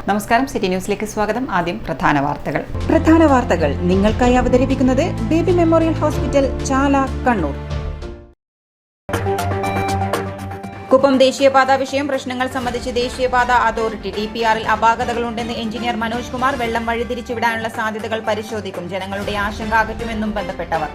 നമസ്കാരം, സിറ്റി ന്യൂസിലേക്ക് സ്വാഗതം. ആദ്യം പ്രധാന വാർത്തകൾ നിങ്ങൾക്കായി അവതരിപ്പിക്കുന്നത് ബേബി മെമ്മോറിയൽ ഹോസ്പിറ്റൽ, ചാല, കണ്ണൂർ. കുപ്പം ദേശീയപാത വിഷയം പ്രശ്നങ്ങൾ സംബന്ധിച്ച് ദേശീയപാത അതോറിറ്റി DPRൽ അപാകതകളുണ്ടെന്ന് എഞ്ചിനീയർ മനോജ് കുമാർ. വെള്ളം വഴിതിരിച്ചുവിടാനുള്ള സാധ്യതകൾ പരിശോധിക്കും. ജനങ്ങളുടെ ആശങ്ക അകറ്റുമെന്നും ബന്ധപ്പെട്ടവർ.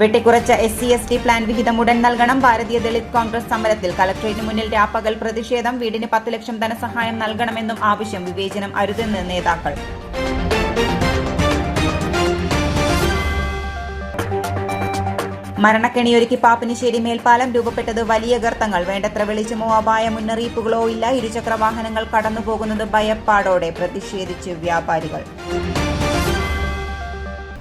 വെട്ടിക്കുറച്ച SC/ST പ്ലാൻ വിഹിതം ഉടൻ നൽകണം. ഭാരതീയ ദളിത് കോൺഗ്രസ് സമരത്തിൽ. കളക്ടറേറ്റിന് മുന്നിൽ രാപ്പകൽ പ്രതിഷേധം. വീടിന് 10 ലക്ഷം ധനസഹായം നൽകണമെന്നും ആവശ്യം. വിവേചനം അരുതെന്ന് നേതാക്കൾ. മരണക്കെണിയൊരുക്കി പാപ്പിനിശ്ശേരി മേൽപ്പാലം. രൂപപ്പെട്ടത് വലിയ ഗർത്തങ്ങൾ. വേണ്ടത്ര വെളിച്ചമോ അപായ മുന്നറിയിപ്പുകളോ ഇല്ല. ഇരുചക്ര വാഹനങ്ങൾ കടന്നുപോകുന്നത് ഭയപ്പാടോടെ. പ്രതിഷേധിച്ച് വ്യാപാരികൾ.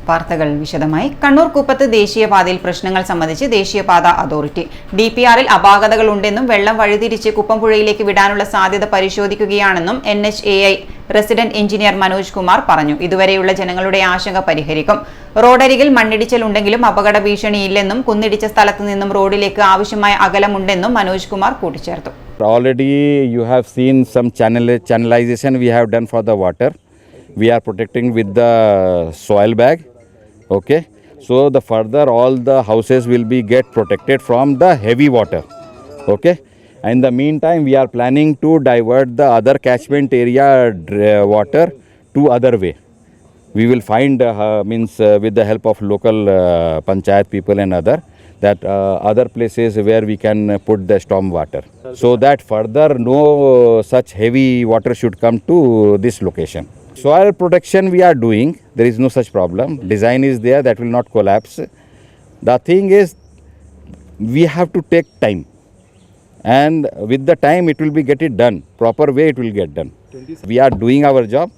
വാർത്തകൾ വിശദമായി. കണ്ണൂർ കുപ്പത്ത് ദേശീയപാതയിൽ പ്രശ്നങ്ങൾ സംബന്ധിച്ച് ദേശീയപാത അതോറിറ്റി. DPRൽ അപാകതകളുണ്ടെന്നും വെള്ളം വഴിതിരിച്ച് കുപ്പംപുഴയിലേക്ക് വിടാനുള്ള സാധ്യത പരിശോധിക്കുകയാണെന്നും NHAI resident engineer Manoj Kumar പറഞ്ഞു. ഇതുവരെയുള്ള ജനങ്ങളുടെ ആശങ്ക പരിഹരിക്കും. റോഡരികിൽ മണ്ണിടിച്ചിലുണ്ടെങ്കിലും അപകട ഭീഷണിയില്ലെന്നും കുന്നിടിച്ച സ്ഥലത്തു നിന്നും റോഡിലേക്ക് ആവശ്യമായ അകലമുണ്ടെന്നും മനോജ് കുമാർ കൂട്ടിച്ചേർത്തു. Already you have seen some channelization we have done for the water. We are protecting with the soil bag. Okay, so the further all the houses will be get protected from the heavy water. Okay, in the meantime we are planning to divert the other catchment area water to other way. We will find with the help of local panchayat people and other places where we can put the storm water, so that further no such heavy water should come to this location. Soil protection we are doing, there is no such problem. Design is there, that will not collapse. The thing is, we have to take time, and with the time it will be get it done proper way, it will get done. We are doing our job.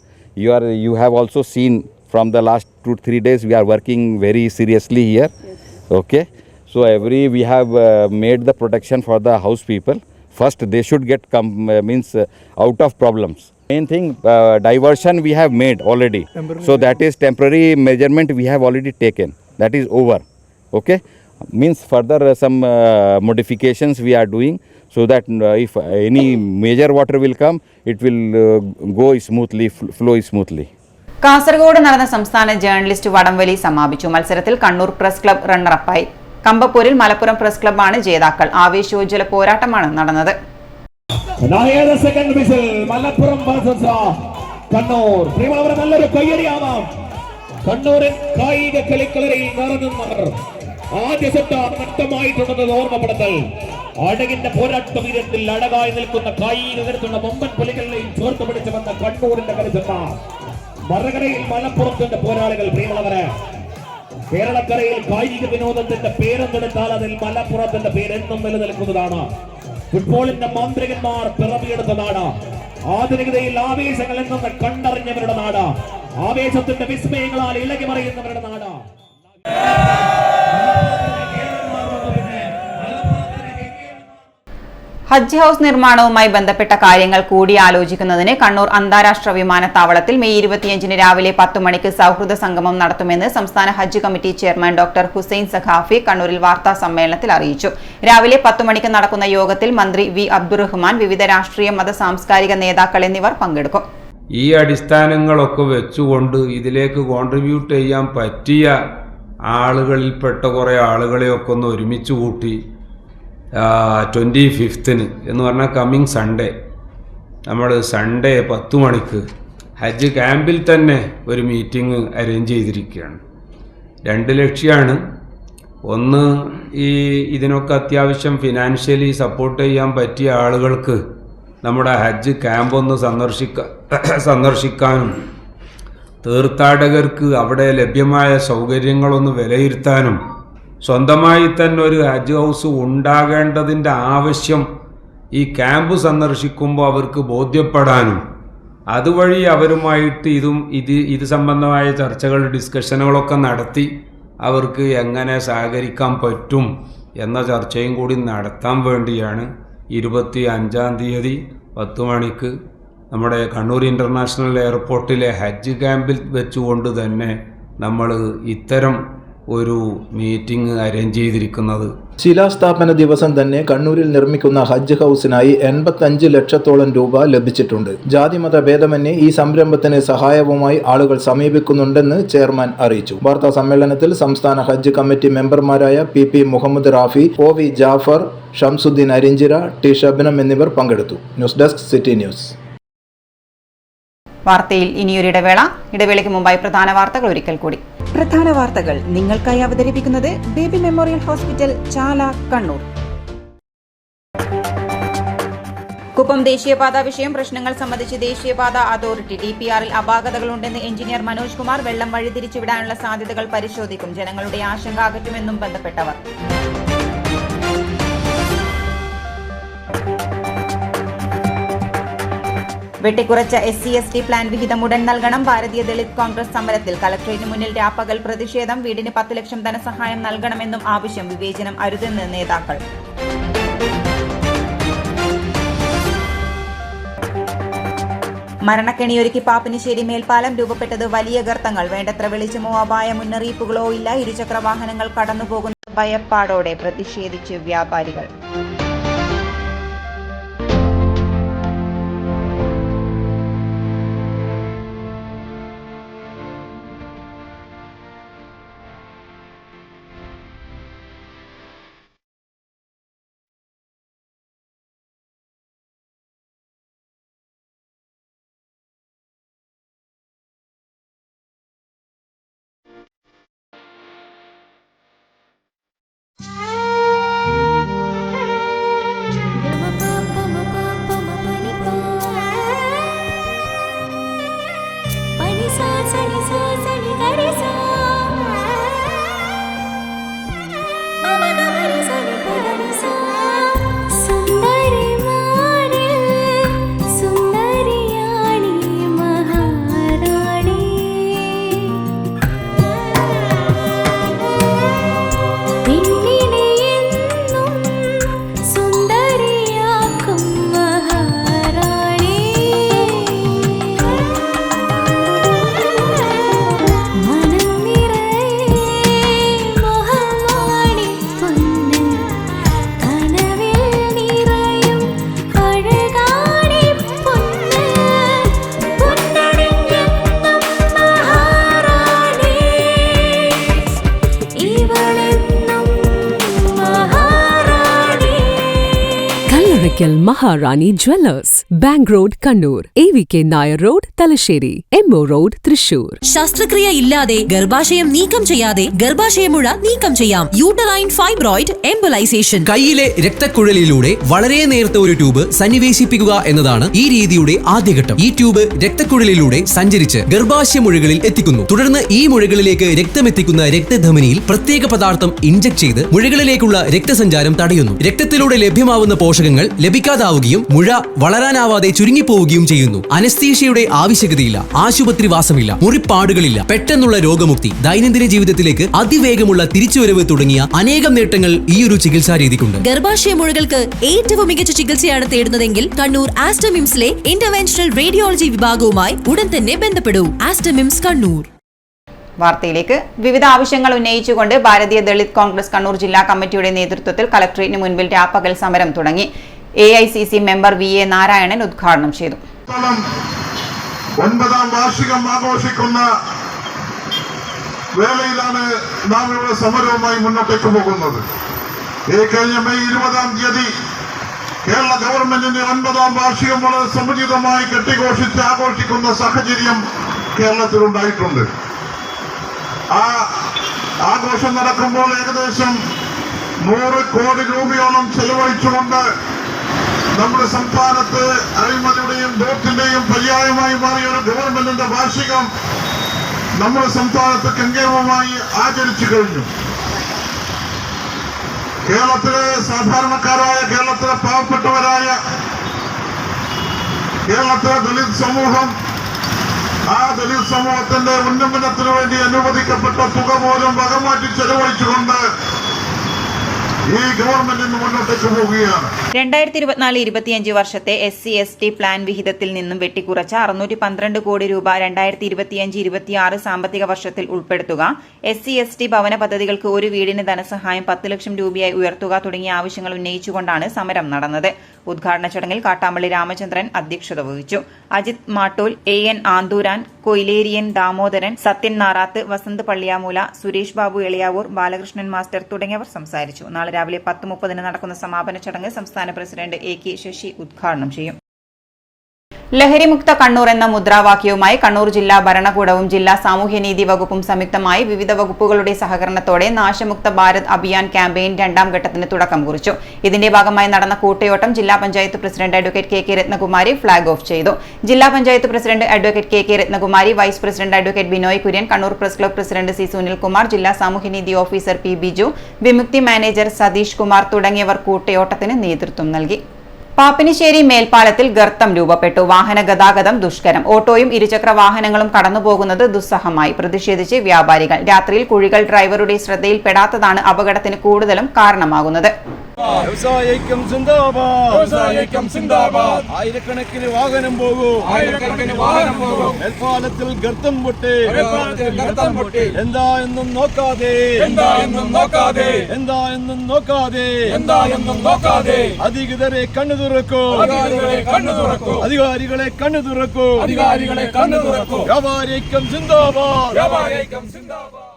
You have also seen from the last 2-3 days we are working very seriously here. Yes. Okay, so we have made the protection for the house people. First they should get out of problems. Main thing, diversion we have made already. So that is temporary measurement we have already taken. That is over. Okay, means further some modifications we are doing, so that if any major water will come, it will go smoothly, flow smoothly. Kasaragod നടന്ന സംസ്ഥാന journalist വടംവലി സമാപിച്ചു. മത്സരത്തിൽ Kannur press club റണ്ണറപ്പായി. കമ്പപ്പൂരിൽ Malappuram press ക്ലബ്ബാണ് ജേതാക്കൾ. ആവേശോജ്വല പോരാട്ടമാണ് നടന്നത്. മലപ്പുറം കണ്ണൂർ നല്ലൊരു കയ്യടിയാവാം. കണ്ണൂരിൻ കായിക കളിക്കളരിൽ നിറഞ്ഞുന്നവർ ആദ്യ സെറ്റ് നഷ്ടമായിട്ടുണ്ടെന്ന് ഓർമ്മപ്പെടുത്തൽ. അടകിന്റെ പോരാട്ട വീരത്തിൽ അടകായി നിൽക്കുന്ന കായിക കരുത്തുള്ള മൊമ്പൻ പുലികളെയും ചേർത്ത് പിടിച്ചു വന്ന കണ്ണൂരിന്റെ കരുത്തുന്ന മറകരയിൽ മലപ്പുറത്തിന്റെ പോരാളികൾ. പ്രിയമുള്ളവരെ, കേരളക്കരയിൽ കായിക വിനോദത്തിന്റെ പേരെന്നെടുത്താൽ അതിൽ മലപ്പുറത്തിന്റെ പേരെന്നും നിലനിൽക്കുന്നതാണ്. ഫുട്ബോളിന്റെ മാന്ത്രികന്മാർ പിറവിയെടുത്ത നാട്. ആധുനികതയിൽ ആവേശങ്ങൾ എന്നും കണ്ടറിഞ്ഞവരുടെ നാട്. ആവേശത്തിന്റെ വിസ്മയങ്ങളാൽ ഇളകി മറിയുന്നവരുടെ നാട്. ഹജ്ജ് ഹൌസ് നിർമ്മാണവുമായി ബന്ധപ്പെട്ട കാര്യങ്ങൾ കൂടിയാലോചിക്കുന്നതിന് കണ്ണൂർ അന്താരാഷ്ട്ര വിമാനത്താവളത്തിൽ മെയ് 25 രാവിലെ 10 മണിക്ക് സൗഹൃദ സംഗമം നടത്തുമെന്ന് സംസ്ഥാന ഹജ്ജ് committee chairman doctor Hussain Saqafi കണ്ണൂരിൽ വാർത്താ സമ്മേളനത്തിൽ അറിയിച്ചു. രാവിലെ 10 മണിക്ക് നടക്കുന്ന യോഗത്തിൽ മന്ത്രി വി അബ്ദുറഹ്മാൻ, വിവിധ രാഷ്ട്രീയ മത സാംസ്കാരിക നേതാക്കൾ എന്നിവർ പങ്കെടുക്കും. ഈ അടിസ്ഥാനങ്ങളൊക്കെ വെച്ചുകൊണ്ട് ഇതിലേക്ക് കോൺട്രിബ്യൂട്ട് ചെയ്യാൻ പറ്റിയ ആളുകളിൽപ്പെട്ട കുറേ ആളുകളെയൊക്കെ ഒന്ന് ഒരുമിച്ച് കൂട്ടി 25 എന്ന് പറഞ്ഞാൽ കമ്മിങ് സൺഡേ, നമ്മൾ സൺഡേ 10 മണിക്ക് ഹജ്ജ് ക്യാമ്പിൽ തന്നെ ഒരു മീറ്റിംഗ് അറേഞ്ച് ചെയ്തിരിക്കുകയാണ്. 2 ലക്ഷ്യമാണ്. ഒന്ന്, ഇതിനൊക്കെ അത്യാവശ്യം ഫിനാൻഷ്യലി സപ്പോർട്ട് ചെയ്യാൻ പറ്റിയ ആളുകൾക്ക് നമ്മുടെ ഹജ്ജ് ക്യാമ്പ് ഒന്ന് സന്ദർശിക്കാനും തീർത്ഥാടകർക്ക് അവിടെ ലഭ്യമായ സൗകര്യങ്ങളൊന്ന് വിലയിരുത്താനും സ്വന്തമായി തന്നെ ഒരു ഹജ്ജ് ഹൗസ് ഉണ്ടാകേണ്ടതിൻ്റെ ആവശ്യം ഈ ക്യാമ്പ് സന്ദർശിക്കുമ്പോൾ അവർക്ക് ബോധ്യപ്പെടാനും അതുവഴി അവരുമായിട്ട് ഇത് സംബന്ധമായ ചർച്ചകൾ, ഡിസ്കഷനുകളൊക്കെ നടത്തി അവർക്ക് എങ്ങനെ സഹകരിക്കാൻ പറ്റും എന്ന ചർച്ചയും കൂടി നടത്താൻ വേണ്ടിയാണ് 25-ാം തീയതി 10 മണിക്ക് നമ്മുടെ കണ്ണൂർ ഇൻ്റർനാഷണൽ എയർപോർട്ടിലെ ഹജ്ജ് ക്യാമ്പിൽ വെച്ചുകൊണ്ട് തന്നെ നമ്മൾ ഇത്തരം ഒരു മീറ്റിംഗ് അറേഞ്ച് ചെയ്തിരിക്കുന്നത്. ശിലാസ്ഥാപന ദിവസം തന്നെ കണ്ണൂരിൽ നിർമ്മിക്കുന്ന ഹജ്ജ് ഹൗസിനായി 85 ലക്ഷത്തോളം രൂപ ലഭിച്ചിട്ടുണ്ട്. ജാതിമത ഭേദമന്യേ ഈ സംരംഭത്തിന് സഹായവുമായി ആളുകൾ സമീപിക്കുന്നുണ്ടെന്ന് ചെയർമാൻ അറിയിച്ചു. വാർത്താ സമ്മേളനത്തിൽ സംസ്ഥാന ഹജ്ജ് കമ്മിറ്റി മെമ്പർമാരായ PP Muhammad Rafi, OV Jafar, Shamsuddin Arinchira, T Shabnam എന്നിവർ പങ്കെടുത്തു. News desk city news. വാർത്തയിൽ ഇനിയൊരിടവേള. ഇടവേളയ്ക്ക് മുമ്പായി പ്രധാന വാർത്തകൾ ഒരിക്കൽ കൂടി. പ്രധാന വാർത്തകൾ നിങ്ങൾക്കായി അവതരിപ്പിക്കുന്നത് ബേബി മെമ്മോറിയൽ ഹോസ്പിറ്റൽ, ചാല, കണ്ണൂർ. കുപ്പം ദേശീയപാത വിഷയം പ്രശ്നങ്ങൾ സംബന്ധിച്ച് ദേശീയപാത അതോറിറ്റി DPRൽ അപാകതകളുണ്ടെന്ന് എഞ്ചിനീയർ മനോജ് കുമാർ. വെള്ളം വഴിതിരിച്ചുവിടാനുള്ള സാധ്യതകൾ പരിശോധിക്കും. ജനങ്ങളുടെ ആശങ്ക അകറ്റുമെന്നും ബന്ധപ്പെട്ടവർ. വെട്ടിക്കുറച്ച SC/ST പ്ലാൻ വിഹിതം ഉടൻ നൽകണം. ഭാരതീയ ദളിത് കോൺഗ്രസ് സമരത്തിൽ. കളക്ടറേറ്റിന് മുന്നിൽ രാപ്പകൽ പ്രതിഷേധം. വീടിന് 10 ലക്ഷം ധനസഹായം നൽകണമെന്നും ആവശ്യം. വിവേചനം അരുതെന്ന് നേതാക്കൾ. മരണക്കെണിയൊരുക്കി പാപ്പിനിശ്ശേരി മേൽപ്പാലം. രൂപപ്പെട്ടത് വലിയ ഗർത്തങ്ങൾ. വേണ്ടത്ര വെളിച്ചമോ അപായ മുന്നറിയിപ്പുകളോ ഇല്ല. ഇരുചക്ര വാഹനങ്ങൾ കടന്നുപോകുന്ന ഭയപ്പാടോടെ പ്രതിഷേധിച്ച് വ്യാപാരികൾ. Maharani Jewellers, Bank Road, Kannur, AVK Nair Road, Talasheri, MO Road, Thrissur. ശസ്ത്രക്രിയ ഇല്ലാതെ ഗർഭാശയം നീക്കം ചെയ്യാതെ ഗർഭാശയമുഴ നീക്കം ചെയ്യാം. Uterine fibroid embolisation. കൈയിലെ രക്തക്കുഴലിലൂടെ വളരെ നേർത്ത ഒരു ട്യൂബ് സന്നിവേശിപ്പിക്കുക എന്നതാണ് ഈ രീതിയുടെ ആദ്യഘട്ടം. ഈ ട്യൂബ് രക്തക്കുഴലിലൂടെ സഞ്ചരിച്ച് ഗർഭാശയമുഴകളിൽ എത്തിക്കുന്നു. തുടർന്ന് ഈ മുഴകളിലേക്ക് രക്തമെത്തിക്കുന്ന രക്തധമനിയിൽ പ്രത്യേക പദാർത്ഥം ഇൻജക്ട് ചെയ്ത് മുഴകളിലേക്കുള്ള രക്തസഞ്ചാരം തടയുന്നു. രക്തത്തിലൂടെ ലഭ്യമാവുന്ന പോഷകങ്ങൾ ലഭിക്കാതാവുകയും മുഴ വളരാനാവാതെ ചുരുങ്ങിപ്പോവുകയും ചെയ്യുന്നു. അനസ്തീഷ്യയുടെ ആവശ്യകതയില്ല, ആശുപത്രി വാസമില്ല, മുറിപ്പാടുകളില്ല, പെട്ടെന്നുള്ള രോഗമുക്തി, ദൈനംദിന ജീവിതത്തിലേക്ക് അതിവേഗമുള്ള തിരിച്ചുവരവ് തുടങ്ങിയ അനേകം നേട്ടങ്ങൾ ഈ ഒരു ചികിത്സാ രീതിക്കുണ്ട്. ഗർഭാശയ മുഴകൾക്ക് ഏറ്റവും മികച്ച ചികിത്സയാണ് തേടുന്നതെങ്കിൽ കണ്ണൂർ ആസ്റ്റമിംസിലെ ഇന്റർവെൻഷണൽ റേഡിയോളജി വിഭാഗവുമായി ഉടൻ തന്നെ ബന്ധപ്പെടൂ. ആസ്റ്റമിംസ് കണ്ണൂർ. വാർത്തയിലേക്ക്. വിവിധ ആവശ്യങ്ങൾ ഉന്നയിച്ചുകൊണ്ട് ഭാരതീയ ദളിത് കോൺഗ്രസ് കണ്ണൂർ ജില്ലാ കമ്മിറ്റിയുടെ നേതൃത്വത്തിൽ കളക്ടറേറ്റിന് മുൻപിൽ രാപ്പകൽ സമരം തുടങ്ങി. AICC മെമ്പർ VA നാരായണൻ ഉദ്ഘാടനം ചെയ്തു. 9ാം വാർഷികം ആഘോഷിക്കുന്ന വേളയിലാണ് നാം ഇവിടെ സമരവുമായി മുന്നോട്ടേക്ക് പോകുന്നത്. ഈ കഴിഞ്ഞ മെയ് 20-ാം തീയതി കേരള ഗവൺമെന്റിന്റെ 9ാം വാർഷികം വളരെ സമുചിതമായി കെട്ടിഘോഷിച്ച് ആഘോഷിക്കുന്ന സാഹചര്യം കേരളത്തിലുണ്ടായിട്ടുണ്ട്. ആ ആഘോഷം നടക്കുമ്പോൾ ഏകദേശം 100 കോടി രൂപയോളം ചെലവഴിച്ചുകൊണ്ട് നമ്മുടെ സംസ്ഥാനത്ത് അഴിമതിയുടെയും ദോട്ടിന്റെയും പര്യായമായി മാറിയ ഒരു ഗവൺമെന്റിന്റെ വാർഷികം നമ്മുടെ സംസ്ഥാനത്ത് ഗംഭീരമായി ആചരിച്ചു കഴിഞ്ഞു. കേരളത്തിലെ സാധാരണക്കാരായ, കേരളത്തിലെ പാവപ്പെട്ടവരായ, കേരളത്തിലെ ദളിത് സമൂഹം, ആ ദളിത് സമൂഹത്തിന്റെ ഉന്നമനത്തിനു വേണ്ടി അനുവദിക്കപ്പെട്ട തുക പോലും വകമാറ്റി ചെലവഴിച്ചുകൊണ്ട് ഈ ഗവൺമെന്റ് ഇന്ന് മുന്നോട്ടേക്ക് പോവുകയാണ്. 2024-25 വർഷത്തെ SC/ST പ്ലാൻ വിഹിതത്തിൽ നിന്നും വെട്ടിക്കുറച്ച 612 കോടി രൂപ 2025-26 സാമ്പത്തിക വർഷത്തിൽ ഉൾപ്പെടുത്തുക, SC/ST ഭവന പദ്ധതികൾക്ക് ഒരു വീടിന് ധനസഹായം 10 ലക്ഷം രൂപയായി ഉയർത്തുക തുടങ്ങിയ ആവശ്യങ്ങൾ ഉന്നയിച്ചുകൊണ്ടാണ് സമരം നടന്നത്. ഉദ്ഘാടന ചടങ്ങിൽ കാട്ടാമ്പള്ളി രാമചന്ദ്രൻ അധ്യക്ഷത വഹിച്ചു. അജിത് മാട്ടൂൽ, AN ആന്തൂരാൻ, കൊയിലേരിയൻ ദാമോദരൻ, സത്യൻ നാറാത്ത്, വസന്ത് പള്ളിയാമൂല, സുരേഷ് ബാബു എളിയാവൂർ, ബാലകൃഷ്ണൻ മാസ്റ്റർ തുടങ്ങിയവർ സംസാരിച്ചു. നാളെ രാവിലെ 10:30 നടക്കുന്ന സമാപന ചടങ്ങ് സംസ്ഥാന പ്രസിഡന്റ് AK ശശി ഉദ്ഘാടനം ചെയ്യും. ലഹരിമുക്ത കണ്ണൂർ എന്ന മുദ്രാവാക്യവുമായി കണ്ണൂർ ജില്ലാ ഭരണകൂടവും ജില്ലാ സാമൂഹ്യനീതി വകുപ്പും സംയുക്തമായി വിവിധ വകുപ്പുകളുടെ സഹകരണത്തോടെ നാശമുക്ത ഭാരത് അഭിയാൻ ക്യാമ്പയിൻ 2ാം ഘട്ടത്തിന് തുടക്കം കുറിച്ചു. ഇതിന്റെ ഭാഗമായി നടന്ന കൂട്ടയോട്ടം ജില്ലാ panchayat president advocate KK Ratnakumari flag off ചെയ്തു. ജില്ലാ panchayat president advocate KK Ratnakumari, vice president advocate Binoy Kurian, Kannur press club president C Sunilkumar, ജില്ലാ സാമൂഹ്യനീതി officer P Biju, Vimukthi manager Satheesh Kumar തുടങ്ങിയവർ കൂട്ടയോട്ടത്തിന് നേതൃത്വം നൽകി. പാപ്പിനിശ്ശേരി മേൽപ്പാലത്തിൽ ഗർത്തം രൂപപ്പെട്ടു. വാഹന ഗതാഗതം ദുഷ്കരം. ഓട്ടോയും ഇരുചക്ര വാഹനങ്ങളും കടന്നുപോകുന്നത് ദുസ്സഹമായി. പ്രതിഷേധിച്ച് വ്യാപാരികൾ. രാത്രിയിൽ കുഴികൾ ഡ്രൈവറുടെ ശ്രദ്ധയിൽപ്പെടാത്തതാണ് അപകടത്തിന് കൂടുതലും കാരണമാകുന്നത്. ആയിരക്കണക്കിന് വാഹനം പോകും. മേൽപ്പാലത്തിൽ ഗർത്തം പൊട്ടി. എന്താ എന്നും നോക്കാതെ അധികൃതരെ കണ്ണു തുറക്കൂ. അധികാരികളെ കണ്ണു തുറക്കൂ. വ്യാപാരിക്കും സിന്ദാബാദ്.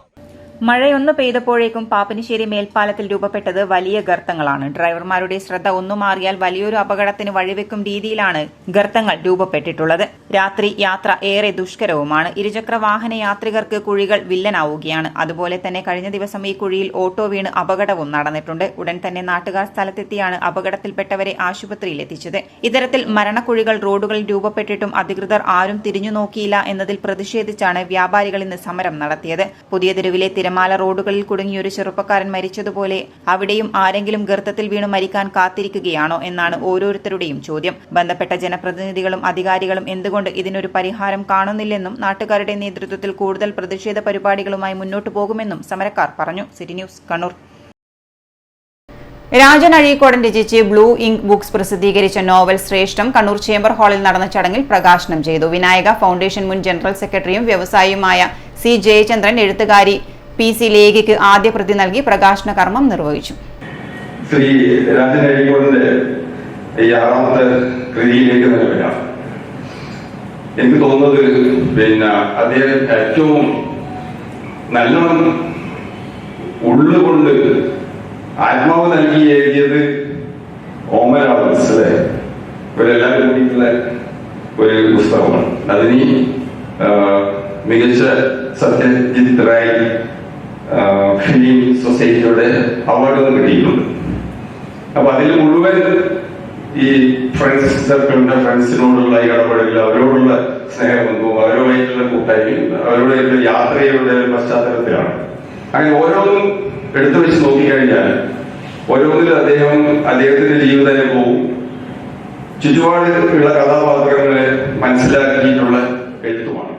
മഴയൊന്നു പെയ്തപ്പോഴേക്കും പാപ്പിനിശ്ശേരി മേൽപ്പാലത്തിൽ രൂപപ്പെട്ടത് വലിയ ഗർത്തങ്ങളാണ്. ഡ്രൈവർമാരുടെ ശ്രദ്ധ ഒന്നു മാറിയാൽ വലിയൊരു അപകടത്തിന് വഴിവെക്കും രീതിയിലാണ് ഗർത്തങ്ങൾ രൂപപ്പെട്ടിട്ടുള്ളത്. രാത്രി യാത്ര ഏറെ ദുഷ്കരവുമാണ്. ഇരുചക്ര വാഹന യാത്രികർക്ക് കുഴികൾ വില്ലനാവുകയാണ്. അതുപോലെ തന്നെ കഴിഞ്ഞ ദിവസം ഈ കുഴിയിൽ ഓട്ടോ വീണ് അപകടവും നടന്നിട്ടുണ്ട്. ഉടൻ തന്നെ നാട്ടുകാർ സ്ഥലത്തെത്തിയാണ് അപകടത്തിൽപ്പെട്ടവരെ ആശുപത്രിയിൽ എത്തിച്ചത്. ഇത്തരത്തിൽ മരണക്കുഴികൾ റോഡുകളിൽ രൂപപ്പെട്ടിട്ടും അധികൃതർ ആരും തിരിഞ്ഞു നോക്കിയില്ല എന്നതിൽ പ്രതിഷേധിച്ചാണ് വ്യാപാരികൾ ഇന്ന് സമരം നടത്തിയത്. പുതിയ തെരുവിലെ തിരമാല റോഡുകളിൽ കുടുങ്ങിയൊരു ചെറുപ്പക്കാരൻ മരിച്ചതുപോലെ അവിടെയും ആരെങ്കിലും ഗർത്തത്തിൽ വീണു മരിക്കാൻ കാത്തിരിക്കുകയാണോ എന്നാണ് ഓരോരുത്തരുടെയും ചോദ്യം. ബന്ധപ്പെട്ട ജനപ്രതിനിധികളും അധികാരികളും എന്തുകൊണ്ട് ഇതിനൊരു പരിഹാരം കാണുന്നില്ലെന്നും നാട്ടുകാരുടെ നേതൃത്വത്തിൽ കൂടുതൽ പ്രതിഷേധ പരിപാടികളുമായി മുന്നോട്ടു പോകുമെന്നും സമരക്കാർ പറഞ്ഞു. City news, Kannur. രാജൻ അഴീക്കോടൻ രചിച്ച് ബ്ലൂ ഇങ്ക് ബുക്സ് പ്രസിദ്ധീകരിച്ച നോവൽ ശ്രേഷ്ഠം കണ്ണൂർ ചേംബർ ഹാളിൽ നടന്ന ചടങ്ങിൽ പ്രകാശനം ചെയ്തു. വിനായക ഫൗണ്ടേഷൻ മുൻ ജനറൽ സെക്രട്ടറിയും വ്യവസായിയുമായ C ജയചന്ദ്രൻ എഴുത്തുകാരി PC ലേഖയ്ക്ക് ആദ്യ പ്രതി നൽകി പ്രകാശന കർമ്മം നിർവഹിച്ചു. ശ്രീ രാജൻ അഴീക്കോടന്റെ ഈ 6ാമത്തെ കൃതിയിലേക്ക് തന്നെ വരാം. എനിക്ക് തോന്നുന്നത് അദ്ദേഹം ഏറ്റവും നല്ലോണം ഉള്ളുകൊണ്ട് ആത്മാവ് നൽകി എഴുതിയത് ഓമരാവസ് ഇവരെല്ലാവരും കൂടിയിട്ടുള്ള ഒരു പുസ്തകമാണ്. അതിന് മികച്ച സത്യജിത് റായ് ഫിലിം സൊസൈറ്റിയുടെ അവാർഡുകൾ കിട്ടിയിട്ടുണ്ട്. അപ്പൊ അതിൽ മുഴുവൻ ഈ ഫ്രണ്ട്സ് സർക്കിളിന്റെ ഫ്രണ്ട്സിനോടുള്ള ഈ ഇടപെടൽ, അവരോടുള്ള സ്നേഹബന്ധവും അവരുമായിട്ടുള്ള കൂട്ടായ്മയും അവരുടെ യാത്രയുടെ പശ്ചാത്തലത്തിലാണ്. അങ്ങനെ ഓരോന്നും എടുത്തു വെച്ച് നോക്കിക്കഴിഞ്ഞാൽ ഓരോന്നിലും അദ്ദേഹത്തിന്റെ ജീവിതാനുഭവവും ചുറ്റുപാടുള്ള കഥാപാത്രങ്ങളെ മനസ്സിലാക്കിയിട്ടുള്ള എഴുത്തുമാണ്.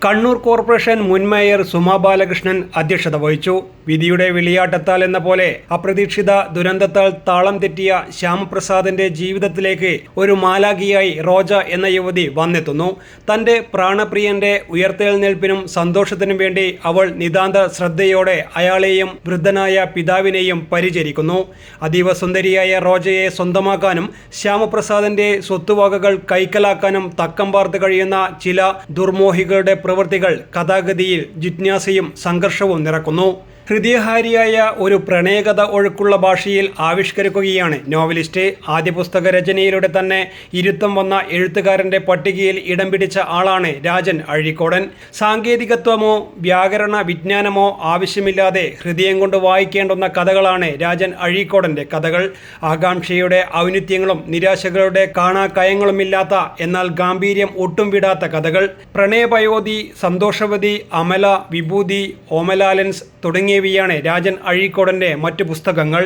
കണ്ണൂർ കോർപ്പറേഷൻ മുൻ മേയർ സുമാ ബാലകൃഷ്ണൻ അധ്യക്ഷത വഹിച്ചു. വിധിയുടെ വിളിയാട്ടത്താൽ എന്ന പോലെ അപ്രതീക്ഷിത ദുരന്തത്താൽ താളം തെറ്റിയ ശ്യാമപ്രസാദിന്റെ ജീവിതത്തിലേക്ക് ഒരു മാലാഖിയായി റോജ എന്ന യുവതി വന്നെത്തുന്നു. തന്റെ പ്രാണപ്രിയന്റെ ഉയർത്തെഴുന്നേൽപ്പിനും സന്തോഷത്തിനും വേണ്ടി അവൾ നിതാന്ത ശ്രദ്ധയോടെ അയാളെയും വൃദ്ധനായ പിതാവിനെയും പരിചരിക്കുന്നു. അതീവ സുന്ദരിയായ റോജയെ സ്വന്തമാക്കാനും ശ്യാമപ്രസാദിന്റെ സ്വത്തുവകകൾ കൈക്കലാക്കാനും തക്കം പാർത്ത് കഴിയുന്ന ചില ദുർമോഹികളുടെ പ്രവൃത്തികൾ കഥാഗതിയിൽ ജിജ്ഞാസയും സംഘർഷവും നിറക്കുന്നു. ഹൃദയഹാരിയായ ഒരു പ്രണയകഥ ഒഴുക്കുള്ള ഭാഷയിൽ ആവിഷ്കരിക്കുകയാണ് നോവലിസ്റ്റ്. ആദ്യ പുസ്തക രചനയിലൂടെ തന്നെ ഇരുത്തം വന്ന എഴുത്തുകാരന്റെ പട്ടികയിൽ ഇടം പിടിച്ച ആളാണ് രാജൻ അഴീക്കോടൻ. സാങ്കേതികത്വമോ വ്യാകരണ വിജ്ഞാനമോ ആവശ്യമില്ലാതെ ഹൃദയം കൊണ്ട് വായിക്കേണ്ടുന്ന കഥകളാണ് രാജൻ അഴീക്കോടന്റെ കഥകൾ. ആകാംക്ഷയുടെ ഔന്നിത്യങ്ങളും നിരാശകളുടെ കാണാക്കയങ്ങളുമില്ലാത്ത എന്നാൽ ഗാംഭീര്യം ഒട്ടും വിടാത്ത കഥകൾ. പ്രണയപയോധി, സന്തോഷവതി, അമല, വിഭൂതി, ഓമലാലൻസ്, തുടങ്ങിയവയാണ് രാജൻ അഴീക്കോടൻ്റെ മറ്റു പുസ്തകങ്ങൾ.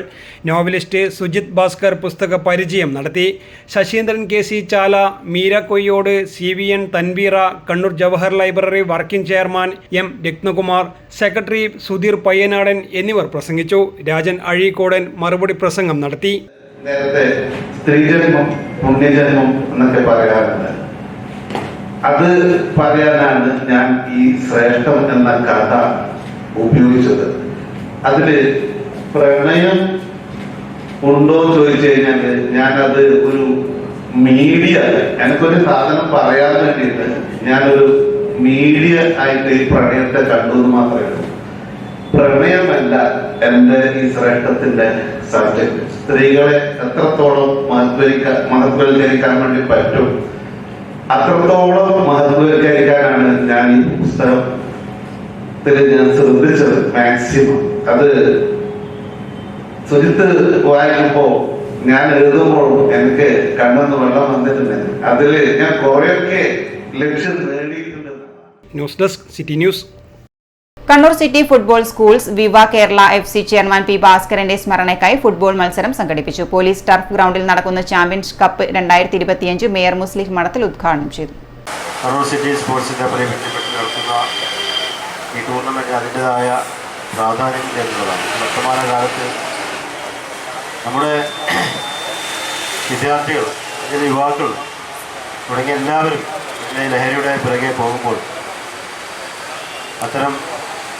നോവലിസ്റ്റ് സുജിത് ഭാസ്കർ പുസ്തക പരിചയം നടത്തി. Sasheendran KC Chala, Meera Koyyode, CVN Tanveera, Kannur Jawahar library working chairman M Ratnakumar, secretary Sudheer Payyanadan എന്നിവർ പ്രസംഗിച്ചു. രാജൻ അഴീക്കോടൻ മറുപടി പ്രസംഗം നടത്തി. നേരത്തെ സ്ത്രീജന്മം പുണ്യജന്മം എന്നൊക്കെ പറയാറുണ്ട്. അത് പറയാനാണ് ഞാൻ ഈ ശ്രേഷ്ഠം എന്ന കഥ ഉപയോഗിച്ചത്. അതില് പ്രണയം ഉണ്ടോ എന്ന് ചോദിച്ചു കഴിഞ്ഞാല് ഞാനത് ഒരു മീഡിയ, എനിക്കൊരു സാധനം പറയാൻ വേണ്ടിയിട്ട് ഞാനൊരു മീഡിയ ആയിട്ട് ഈ പ്രണയത്തെ കണ്ടു എന്ന് മാത്രമേ ഉള്ളൂ. പ്രണയമല്ല എന്റെ ഈ ശ്രേഷ്ഠത്തിന്റെ സബ്ജക്ട്. സ്ത്രീകളെ എത്രത്തോളം മഹത്വവൽക്കരിക്കാൻ വേണ്ടി പറ്റും അത്രത്തോളം മഹത്വവൽക്കരിക്കാനാണ് ഞാൻ ഈ പുസ്തകത്തിൽ ഞാൻ ശ്രദ്ധിച്ചത് മാക്സിമം. അത് സുജിത്ത് വായിക്കുമ്പോ ഞാൻ എഴുതുമ്പോൾ എനിക്ക് കണ്ണെന്ന് വെള്ളം വന്നിട്ടുണ്ട്. അതില് ഞാൻ കുറെയൊക്കെ ലക്ഷ്യം നേടിയിട്ടുണ്ട്. News desk city news. Kannur city football schools വിവ കേരള FC ചെയർമാൻ P ഭാസ്കരന്റെ സ്മരണയ്ക്കായി ഫുട്ബോൾ മത്സരം സംഘടിപ്പിച്ചു. പോലീസ് ടർഫ് ഗ്രൗണ്ടിൽ നടക്കുന്ന ചാമ്പ്യൻസ് കപ്പ് 2025 മേയർ മുസ്ലിം മഠത്തിൽ ഉദ്ഘാടനം ചെയ്തു. കണ്ണൂർ സിറ്റി സ്പോർട്സിന്റെ ബന്ധപ്പെട്ട് നടത്തുന്ന ഈ ടൂർണമെന്റ് അതിൻ്റെതായ പ്രാധാന്യം നേരിടുന്നതാണ്. വർത്തമാന കാലത്ത് നമ്മുടെ വിദ്യാർത്ഥികൾ, യുവാക്കൾ തുടങ്ങിയ എല്ലാവരും ലഹരിയുടെ പിറകെ പോകുമ്പോൾ അത്തരം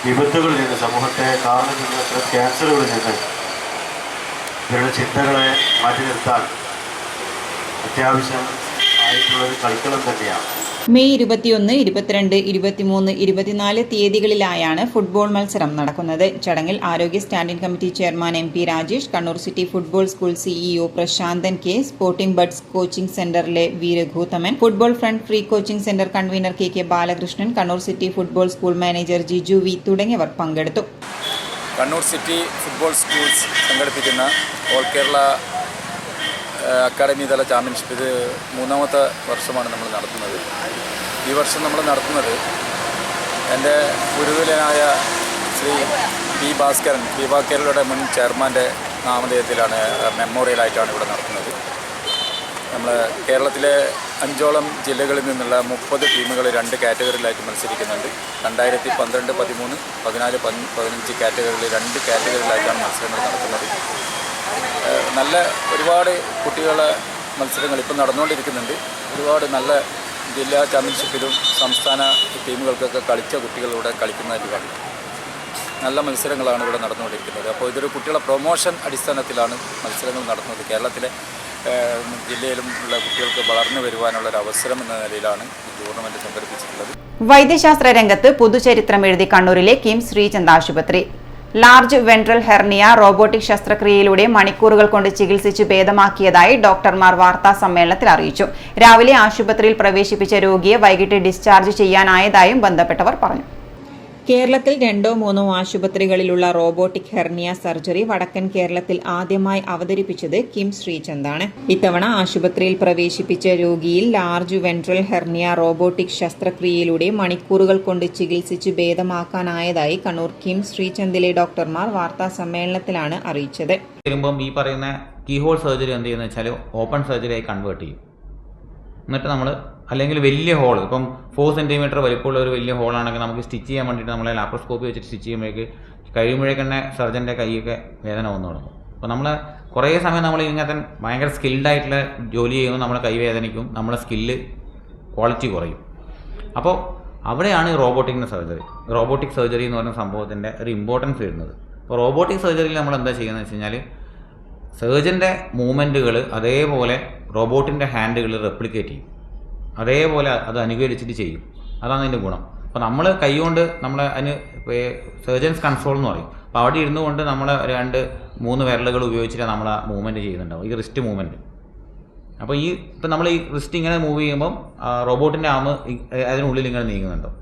വിപത്തുകളിൽ നിന്ന്, സമൂഹത്തെ കാർന്നു നിന്ന്, അത്തരം ക്യാൻസറുകളിൽ നിന്ന് ഇവരുടെ ചിന്തകളെ മാറ്റി നിർത്താൻ അത്യാവശ്യം ആയിട്ടുള്ളൊരു കളിക്കളം തന്നെയാണ്. മെയ് 21, 22, 23, 24 തീയതികളിലായാണ് ഫുട്ബോൾ മത്സരം നടക്കുന്നത്. ചടങ്ങിൽ ആരോഗ്യ standing committee chairman MP Rajesh, Kannur city football school CEO Prasanthan K, sporting buds coaching സെന്ററിലെ V Raghuthaman, football front free coaching centre convener KK Balakrishnan, Kannur city football school manager Jiju V തുടങ്ങിയവർ പങ്കെടുത്തു. കണ്ണൂർ സിറ്റി ഫുട്ബോൾ സ്കൂൾസ് സംഘടിപ്പിക്കുന്ന ഓൾ കേരള അക്കാഡമി തല championship ഇത് 3ാമത്തെ വർഷമാണ് നമ്മൾ നടത്തുന്നത്. ഈ വർഷം നമ്മൾ നടത്തുന്നത് എൻ്റെ ഗുരുകുലനായ ശ്രീ P ഭാസ്കരൻ, വിവ കേരളയുടെ മുൻ ചെയർമാൻ്റെ നാമധേയത്തിലാണ്, മെമ്മോറിയലായിട്ടാണ് ഇവിടെ നടത്തുന്നത്. നമ്മൾ കേരളത്തിലെ 5ഓളം ജില്ലകളിൽ നിന്നുള്ള 30 ടീമുകൾ 2 കാറ്റഗറിയിലായിട്ട് മത്സരിക്കുന്നുണ്ട്. 2012, 13, 14, 15 കാറ്റഗറിയിൽ 2 കാറ്റഗറിയിലായിട്ടാണ് മത്സരങ്ങൾ നടത്തുന്നത്. നല്ല ഒരുപാട് കുട്ടികളെ മത്സരങ്ങൾ ഇപ്പം നടന്നുകൊണ്ടിരിക്കുന്നുണ്ട്. ഒരുപാട് നല്ല ജില്ലാ ചാമ്പ്യൻഷിപ്പിലും സംസ്ഥാന ടീമുകൾക്കൊക്കെ കളിച്ച കുട്ടികൾ ഇവിടെ കളിക്കുന്നതായിട്ട് കാണും. നല്ല മത്സരങ്ങളാണ് ഇവിടെ നടന്നുകൊണ്ടിരിക്കുന്നത്. അപ്പോൾ ഇതൊരു കുട്ടികളെ പ്രൊമോഷൻ അടിസ്ഥാനത്തിലാണ് മത്സരങ്ങൾ നടത്തുന്നത്. കേരളത്തിലെ ജില്ലയിലും ഉള്ള കുട്ടികൾക്ക് വളർന്നു വരുവാനുള്ളൊരു അവസരം എന്ന നിലയിലാണ് ഈ ടൂർണമെൻറ്റ് സംഘടിപ്പിച്ചിട്ടുള്ളത്. വൈദ്യശാസ്ത്ര രംഗത്ത് പുതുചരിത്രം എഴുതി കണ്ണൂരിലെ കിംസ് ശ്രീചന്ദ് ആശുപത്രി. ലാർജ് വെൻട്രൽ ഹെർണിയ റോബോട്ടിക് ശസ്ത്രക്രിയയിലൂടെ മണിക്കൂറുകൾ കൊണ്ട് ചികിത്സിച്ച് ഭേദമാക്കിയതായി ഡോക്ടർമാർ വാർത്താ സമ്മേളനത്തിൽ അറിയിച്ചു. രാവിലെ ആശുപത്രിയിൽ പ്രവേശിപ്പിച്ച രോഗിയെ വൈകിട്ട് ഡിസ്ചാർജ് ചെയ്യാനായതായും ബന്ധപ്പെട്ടവർ പറഞ്ഞു. കേരളത്തിൽ 2 or 3 ആശുപത്രികളിലുള്ള റോബോട്ടിക് ഹെർണിയ സർജറി വടക്കൻ കേരളത്തിൽ ആദ്യമായി അവതരിപ്പിച്ചത് കിംസ് ശ്രീചന്ദാണ്. ഇത്തവണ ആശുപത്രിയിൽ പ്രവേശിപ്പിച്ച രോഗിയിൽ ലാർജ് വെൻട്രൽ ഹെർണിയ റോബോട്ടിക് ശസ്ത്രക്രിയയിലൂടെ മണിക്കൂറുകൾ കൊണ്ട് ചികിത്സിച്ച് ഭേദമാക്കാനായതായി കണ്ണൂർ കിംസ് ശ്രീചന്ദിലെ ഡോക്ടർമാർ വാർത്താ സമ്മേളനത്തിലാണ് അറിയിച്ചത്. ഈ പറയുന്ന കീഹോൾ സർജറി എന്ത് ചെയ്യുന്നത് വെച്ചാൽ ഓപ്പൺ സർജറിയായി കൺവേർട്ട് ചെയ്യും. എന്നിട്ട് നമ്മൾ അല്ലെങ്കിൽ വലിയ ഹോൾ, ഇപ്പം 4 സെൻറ്റിമീറ്റർ വലിപ്പമുള്ള ഒരു വലിയ ഹോളാണെങ്കിൽ നമുക്ക് സ്റ്റിച്ച് ചെയ്യാൻ വേണ്ടിയിട്ട് നമ്മളെ ലാപ്രോസ്കോപ്പി വെച്ചിട്ട് സ്റ്റിച്ച് ചെയ്യുമ്പോഴേക്ക് കഴിയുമ്പോഴേക്ക് തന്നെ സർജൻ്റെ കൈയൊക്കെ വേദന വന്നു തുടങ്ങും. അപ്പോൾ നമ്മൾ കുറേ സമയം നമ്മൾ ഇങ്ങനത്തെ ഭയങ്കര സ്കിൽഡായിട്ടുള്ള ജോലി ചെയ്യുമ്പോൾ നമ്മുടെ കൈ വേദനിക്കും, നമ്മുടെ സ്കില്ല് ക്വാളിറ്റി കുറയും. അപ്പോൾ അവിടെയാണ് ഈ റോബോട്ടിക് സർജറി എന്ന് പറയുന്ന സംഭവത്തിൻ്റെ ഒരു ഇമ്പോർട്ടൻസ് വരുന്നത്. അപ്പോൾ റോബോട്ടിക് സർജറിയിൽ നമ്മൾ എന്താ ചെയ്യുന്നത് വെച്ച് കഴിഞ്ഞാൽ സർജൻ്റെ മൂവ്മെൻറ്റുകൾ അതേപോലെ റോബോട്ടിൻ്റെ ഹാൻഡുകൾ റെപ്ലിക്കേറ്റ് ചെയ്യും, അതേപോലെ അത് അനുകരിച്ചിട്ട് ചെയ്യും. അതാണ് അതിൻ്റെ ഗുണം. അപ്പോൾ നമ്മൾ കൈകൊണ്ട് നമ്മൾ അതിന് സർജൻസ് കൺട്രോൾ എന്ന് പറയും. അപ്പോൾ അവിടെ ഇരുന്നു കൊണ്ട് നമ്മൾ 2-3 വിരലുകൾ ഉപയോഗിച്ചിട്ട് നമ്മൾ ആ മൂവ്മെൻറ്റ് ചെയ്യുന്നുണ്ടാവും, ഈ റിസ്റ്റ് മൂവ്മെൻറ്റ്. അപ്പോൾ ഇപ്പം നമ്മൾ ഈ റിസ്റ്റ് ഇങ്ങനെ മൂവ് ചെയ്യുമ്പം റോബോട്ടിൻ്റെ ആം അതിനുള്ളിൽ ഇങ്ങനെ നീങ്ങുന്നുണ്ടാവും.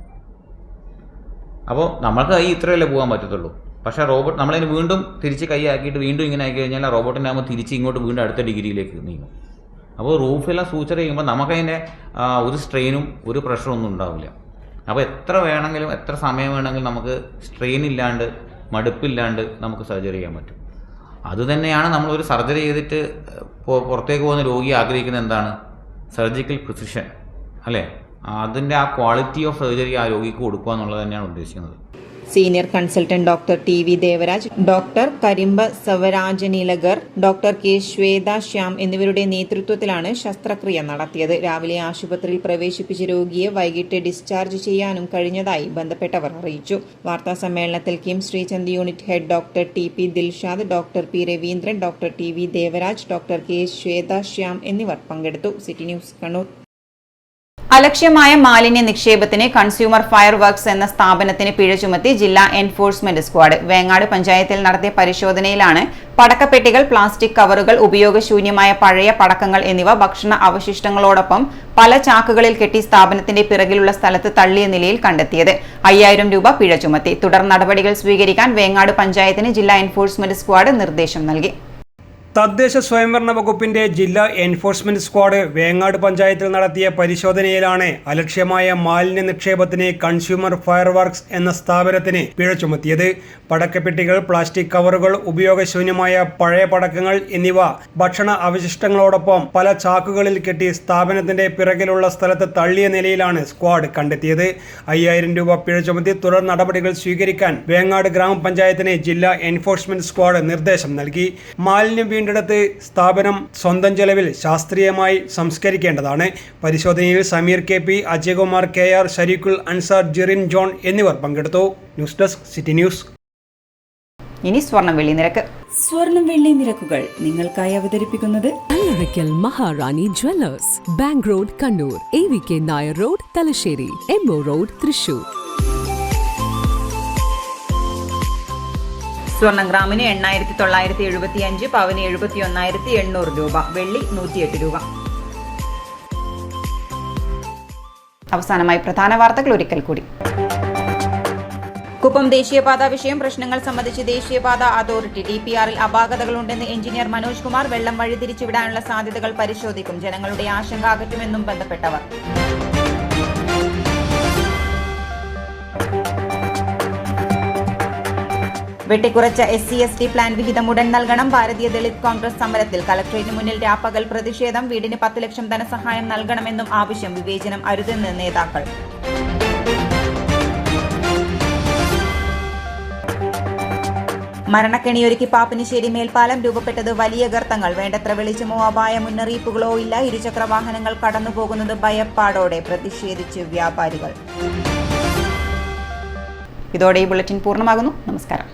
അപ്പോൾ നമ്മൾക്ക് കൈ ഇത്രയല്ലേ പോകാൻ പറ്റത്തുള്ളൂ. പക്ഷേ റോബോട്ട് നമ്മളതിന് വീണ്ടും തിരിച്ച് കൈ ആക്കിയിട്ട് വീണ്ടും ഇങ്ങനെ ആക്കി കഴിഞ്ഞാൽ റോബോട്ടിൻ്റെ ആകുമ്പോൾ തിരിച്ച് ഇങ്ങോട്ട് വീണ്ടും അടുത്ത ഡിഗ്രിയിലേക്ക് നീങ്ങും. അപ്പോൾ റൂഫെല്ലാം സൂച്ചർ ചെയ്യുമ്പോൾ നമുക്കതിൻ്റെ ഒരു സ്ട്രെയിനും ഒരു പ്രഷറും ഒന്നും ഉണ്ടാവില്ല. അപ്പോൾ എത്ര സമയം വേണമെങ്കിലും നമുക്ക് സ്ട്രെയിൻ ഇല്ലാണ്ട് മടുപ്പില്ലാണ്ട് നമുക്ക് സർജറി ചെയ്യാൻ പറ്റും. അതുതന്നെയാണ് നമ്മളൊരു സർജറി ചെയ്തിട്ട് പുറത്തേക്ക് പോകുന്ന രോഗി ആഗ്രഹിക്കുന്നത് എന്താണ്? സർജിക്കൽ പ്രിസിഷൻ അല്ലേ? അതിൻ്റെ ആ ക്വാളിറ്റി ഓഫ് സർജറി ആ രോഗിക്ക് കൊടുക്കുക എന്നുള്ളത് തന്നെയാണ് ഉദ്ദേശിക്കുന്നത്. Senior consultant doctor T V. Devaraj, doctor Karimpa സവരാജനിലഗർ, ഡോക്ടർ കെ. ശ്വേത ശ്യാം എന്നിവരുടെ നേതൃത്വത്തിലാണ് ശസ്ത്രക്രിയ നടത്തിയത്. രാവിലെ ആശുപത്രിയിൽ പ്രവേശിപ്പിച്ച രോഗിയെ വൈകിട്ട് ഡിസ്ചാർജ് ചെയ്യാനും കഴിഞ്ഞതായി ബന്ധപ്പെട്ടവർ അറിയിച്ചു. വാർത്താ സമ്മേളനത്തിൽ KIMS Sreechand unit head doctor T P. Dilshad, doctor P. Raveendran, doctor T V. Devaraj, doctor K. Shweta Shyam എന്നിവർ പങ്കെടുത്തു. City news Kannur. അലക്ഷ്യമായ മാലിന്യ നിക്ഷേപത്തിന് കൺസ്യൂമർ ഫയർ വർക്ക്സ് എന്ന സ്ഥാപനത്തിന് പിഴ ചുമത്തി ജില്ലാ എൻഫോഴ്സ്മെന്റ് സ്ക്വാഡ്. വേങ്ങാട് പഞ്ചായത്തിൽ നടത്തിയ പരിശോധനയിലാണ് പടക്കപ്പെട്ടികൾ, പ്ലാസ്റ്റിക് കവറുകൾ, ഉപയോഗശൂന്യമായ പഴയ പടക്കങ്ങൾ എന്നിവ ഭക്ഷണ അവശിഷ്ടങ്ങളോടൊപ്പം പല ചാക്കുകളിൽ കെട്ടി സ്ഥാപനത്തിന്റെ പിറകിലുള്ള സ്ഥലത്ത് തള്ളിയ നിലയിൽ കണ്ടെത്തിയത്. 5000 രൂപ പിഴ ചുമത്തി. തുടർ നടപടികൾ സ്വീകരിക്കാൻ വേങ്ങാട് പഞ്ചായത്തിന് ജില്ലാ എൻഫോഴ്സ്മെന്റ് സ്ക്വാഡ് നിർദ്ദേശം നൽകി. തദ്ദേശ സ്വയംഭരണ വകുപ്പിന്റെ ജില്ലാ എൻഫോഴ്സ്മെന്റ് സ്ക്വാഡ് വേങ്ങാട് പഞ്ചായത്തിൽ നടത്തിയ പരിശോധനയിലാണ് അലക്ഷ്യമായ മാലിന്യ നിക്ഷേപത്തിന് കൺസ്യൂമർ ഫയർ വർക്ക്സ് എന്ന സ്ഥാപനത്തിന് പിഴ ചുമത്തിയത്. പടക്കപ്പെട്ടികൾ, പ്ലാസ്റ്റിക് കവറുകൾ, ഉപയോഗശൂന്യമായ പഴയ പടക്കങ്ങൾ എന്നിവ ഭക്ഷണ അവശിഷ്ടങ്ങളോടൊപ്പം പല ചാക്കുകളിൽ കെട്ടി സ്ഥാപനത്തിന്റെ പിറകിലുള്ള സ്ഥലത്ത് തള്ളിയ നിലയിലാണ് സ്ക്വാഡ് കണ്ടെത്തിയത്. 5000 രൂപ പിഴ ചുമത്തി തുടർ നടപടികൾ സ്വീകരിക്കാൻ വേങ്ങാട് ഗ്രാമപഞ്ചായത്തിന് ജില്ലാ എൻഫോഴ്സ്മെന്റ് സ്ക്വാഡ് നിർദ്ദേശം നൽകി. മാലിന്യം വീണ്ടെടുത്ത് സ്ഥാപനം സ്വന്തം ചെലവിൽ ശാസ്ത്രീയമായി സംസ്കരിക്കേണ്ടതാണ്. പരിശോധനയിൽ Sameer K P, Ajayakumar K R, Shariqul Ansar, Jirin John എന്നിവർ പങ്കെടുത്തു. News desk city news. ഇനി സ്വർണം വെള്ളി നിരക്ക്. സ്വർണം വെള്ളി നിരക്കുകൾ നിങ്ങൾക്കായി അവതരിപ്പിക്കുന്നത് Allarakkal Maharani jewellers, bank road Kannur, AVK Nair road Thalassery, MO road Thrissur. സ്വർണം ഗ്രാമിന് 8975, പവന് 71,800 രൂപ, വെള്ളി 108 രൂപ. അവസാനമായി പ്രധാന വാർത്തകൾ ഒരിക്കൽ കൂടി. കുപ്പം ദേശീയപാത വിഷയം പ്രശ്നങ്ങൾ സംബന്ധിച്ച് ദേശീയപാത അതോറിറ്റി. DPRൽ അപാകതകളുണ്ടെന്ന് എഞ്ചിനീയർ മനോജ് കുമാർ. വെള്ളം വഴിതിരിച്ചുവിടാനുള്ള സാധ്യതകൾ പരിശോധിക്കും. ജനങ്ങളുടെ ആശങ്ക അകറ്റുമെന്നും ബന്ധപ്പെട്ടവർ. വെട്ടിക്കുറച്ച SC/ST പ്ലാൻ വിഹിതം ഉടൻ നൽകണം. ഭാരതീയ ദളിത് കോൺഗ്രസ് സമരത്തിൽ. കളക്ടറേറ്റിന് മുന്നിൽ രാപ്പകൽ പ്രതിഷേധം. വീടിന് 10 ലക്ഷം ധനസഹായം നൽകണമെന്നും ആവശ്യം. വിവേചനം അരുതെന്ന് നേതാക്കൾ. മരണക്കെണിയൊരുക്കി പാപ്പിനിശ്ശേരി മേൽപ്പാലം. രൂപപ്പെട്ടത് വലിയ ഗർത്തങ്ങൾ. വേണ്ടത്ര വെളിച്ചമോ അപായ മുന്നറിയിപ്പുകളോ ഇല്ല. ഇരുചക്ര വാഹനങ്ങൾ കടന്നുപോകുന്നത് ഭയപ്പാടോടെ. പ്രതിഷേധിച്ച് വ്യാപാരികൾ. ഇതോടെ ഈ ബുള്ളറ്റിൻ പൂർണ്ണമാകുന്നു. നമസ്കാരം.